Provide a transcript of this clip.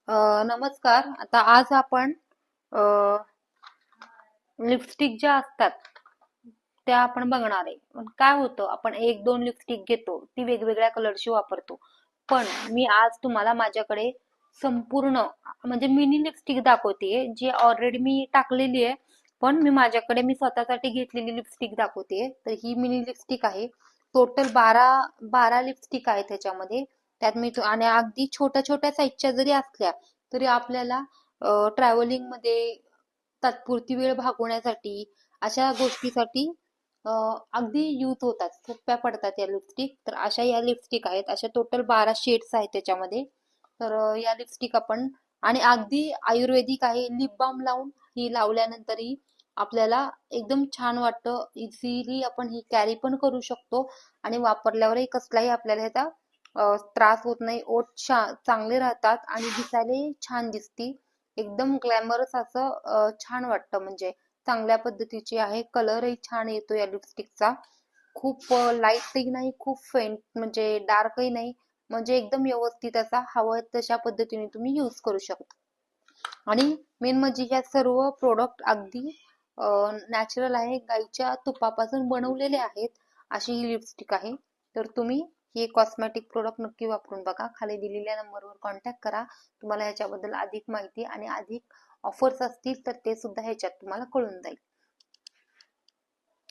नमस्कार. आता आज आपण लिपस्टिक ज्या असतात त्या आपण बघणार आहे. पण काय होतं, आपण एक दोन लिपस्टिक घेतो, ती वेगवेगळ्या कलरची वापरतो. पण मी आज तुम्हाला माझ्याकडे संपूर्ण म्हणजे मिनी लिपस्टिक दाखवते, जी ऑलरेडी मी टाकलेली आहे. पण मी स्वतःसाठी घेतलेली लिपस्टिक दाखवते. तर ही मिनी लिपस्टिक आहे. टोटल 12 लिपस्टिक आहे त्याच्यामध्ये. आणि अगदी छोट्या छोट्या साईजच्या जरी असल्या तरी आपल्याला ट्रॅव्हलिंग मध्ये तात्पुरती वेळ भागवण्यासाठी अशा गोष्टीसाठी अगदी यूज होतात, सोप्या पडतात या लिपस्टिक. तर अशा या लिपस्टिक आहेत, अशा टोटल 12 शेड्स आहेत त्याच्यामध्ये. तर या लिपस्टिक आपण आणि अगदी आयुर्वेदिक आहे. लिप बाम लावून ही लावल्यानंतरही आपल्याला एकदम छान वाटतं. इझिली आपण ही कॅरी पण करू शकतो आणि वापरल्यावरही कसलाही आपल्याला ह्याचा त्रास होत नाही. चांगले राहतात आणि दिसायलाही छान दिसती. एकदम ग्लॅमरस असं छान वाटतं. म्हणजे चांगल्या पद्धतीची आहे. कलरही छान येतो या लिपस्टिकचा. खूप लाईटही नाही, खूप फेंट म्हणजे डार्कही नाही. म्हणजे एकदम व्यवस्थित असा हवं तशा पद्धतीने तुम्ही यूज करू शकता. आणि मेन म्हणजे ह्या सर्व प्रोडक्ट अगदी नॅचरल आहे, गाईच्या तुपापासून बनवलेले आहेत. अशी ही लिपस्टिक आहे. तर तुम्ही हे कॉस्मेटिक प्रोडक्ट नक्की वापरून बघा. खाली दिलेल्या नंबरवर कॉन्टॅक्ट करा. तुम्हाला ह्याच्याबद्दल अधिक माहिती आणि अधिक ऑफर्स असतील तर ते सुद्धा ह्याच्यात तुम्हाला कळून जाईल.